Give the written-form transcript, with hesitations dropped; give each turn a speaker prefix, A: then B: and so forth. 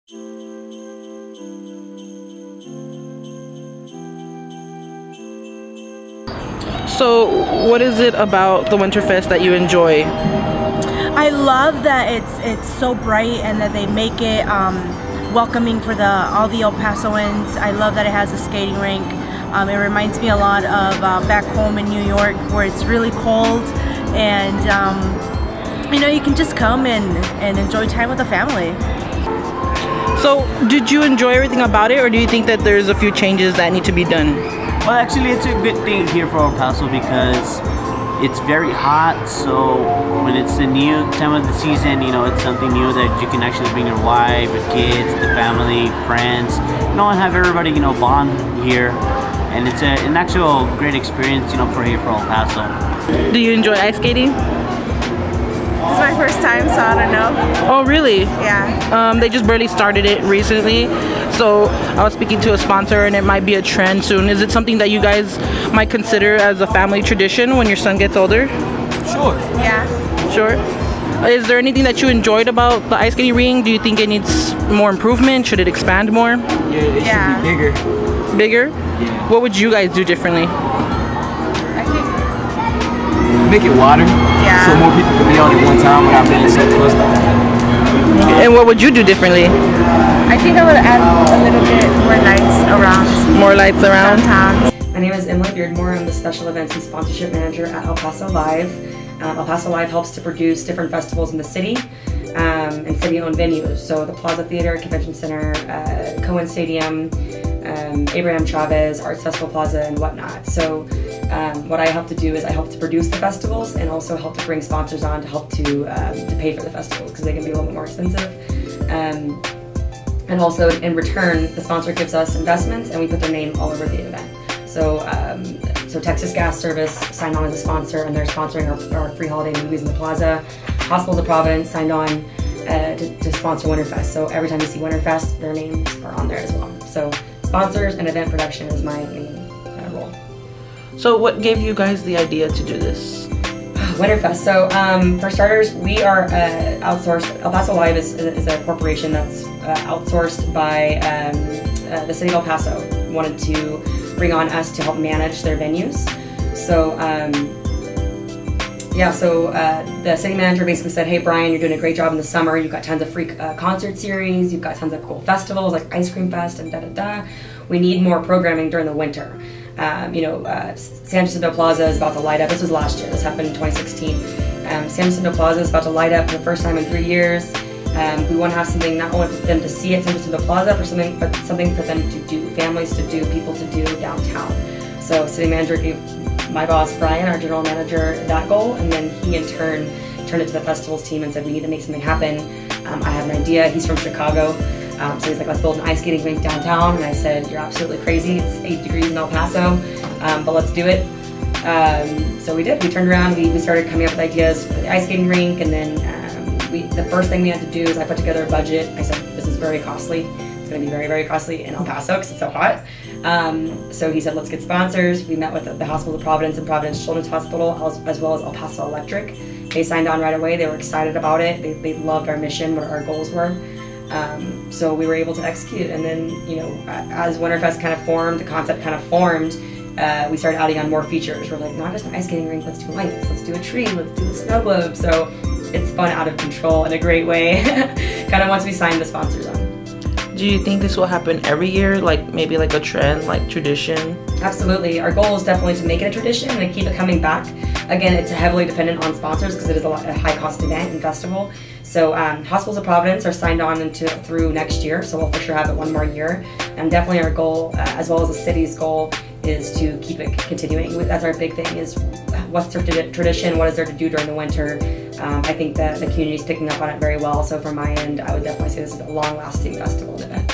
A: So, what is it about the Winterfest that you enjoy?
B: I love that it's so bright and that they make it welcoming for all the El Pasoans. I love that it has a skating rink. It reminds me a lot of back home in New York, where it's really cold, and you can just come and enjoy time with the family.
A: So, did you enjoy everything about it, or do you think that there's a few changes that need to be done?
C: Well, actually, it's a good thing here for El Paso because it's very hot. So when it's the new time of the season, it's something new that you can actually bring your wife, your kids, the family, friends, and have everybody, bond here. And it's an actual great experience, for here for El Paso.
A: Do you enjoy ice skating?
B: It's my first time, so I don't know.
A: Oh, really?
B: Yeah.
A: They just barely started it recently. So I was speaking to a sponsor, and it might be a trend soon. Is it something that you guys might consider as a family tradition when your son gets older?
C: Sure.
B: Yeah.
A: Sure. Is there anything that you enjoyed about the ice skating rink? Do you think it needs more improvement? Should it expand more?
C: Yeah, it should be bigger.
A: Bigger?
C: Yeah.
A: What would you guys do differently?
C: Make it water, so more people can be on it one time without being so close to them.
A: And what would you do differently?
B: I think I would add a little bit more lights around.
A: More lights around?
B: Downtown.
D: My name is Emily Beardmore. I'm the Special Events and Sponsorship Manager at El Paso Live. El Paso Live helps to produce different festivals in the city and city-owned venues. So the Plaza Theater, Convention Center, Cohen Stadium, Abraham Chavez, Arts Festival Plaza, and whatnot. So what I help to do is I help to produce the festivals and also help to bring sponsors on to help to pay for the festivals because they can be a little bit more expensive. And also in return, the sponsor gives us investments and we put their name all over the event. So Texas Gas Service signed on as a sponsor, and they're sponsoring our free holiday movies in the plaza. Hospitals of Providence signed on to sponsor Winterfest. So every time you see Winterfest, their names are on there as well. So sponsors and event production is my main role.
A: So what gave you guys the idea to do this?
D: Winterfest. So for starters, we are outsourced. El Paso Live is a corporation that's outsourced by the city of El Paso. Wanted to bring on us to help manage their venues. So the city manager basically said, hey Brian, you're doing a great job in the summer. You've got tons of free concert series. You've got tons of cool festivals like Ice Cream Fest and da-da-da. We need more programming during the winter. San Jacinto Plaza is about to light up. This was last year. This happened in 2016. San Jacinto Plaza is about to light up for the first time in 3 years. We want to have something not only for them to see at San Jacinto Plaza, but something for them to do, families to do, people to do downtown. So city manager gave my boss, Brian, our general manager, that goal, and then he in turn turned it to the festivals team and said, we need to make something happen. I have an idea. He's from Chicago. So he's like, let's build an ice skating rink downtown. And I said, you're absolutely crazy. It's 8 degrees in El Paso, but let's do it. So we did. We turned around. We started coming up with ideas for the ice skating rink. And then the first thing we had to do is I put together a budget. I said, this is very costly. It's going to be very, very costly in El Paso because it's so hot. So he said, let's get sponsors. We met with the Hospital of Providence and Providence Children's Hospital, as well as El Paso Electric. They signed on right away. They were excited about it. They loved our mission, what our goals were. So we were able to execute, and then as Winterfest kind of formed, the concept kind of formed, we started adding on more features. We're like, not just an ice skating rink, let's do lights, let's do a tree, let's do a snow globe. So it's spun out of control in a great way, kind of once we signed the sponsors on.
A: Do you think this will happen every year, like maybe like a trend, like tradition?
D: Absolutely. Our goal is definitely to make it a tradition and to keep it coming back. Again, it's heavily dependent on sponsors because it is a high-cost event and festival. So Hospitals of Providence are signed on through next year, so we'll for sure have it one more year. And definitely our goal, as well as the city's goal, is to keep it continuing. That's our big thing, is what's their tradition, what is there to do during the winter. I think that the community is picking up on it very well, so from my end, I would definitely say this is a long-lasting festival and event.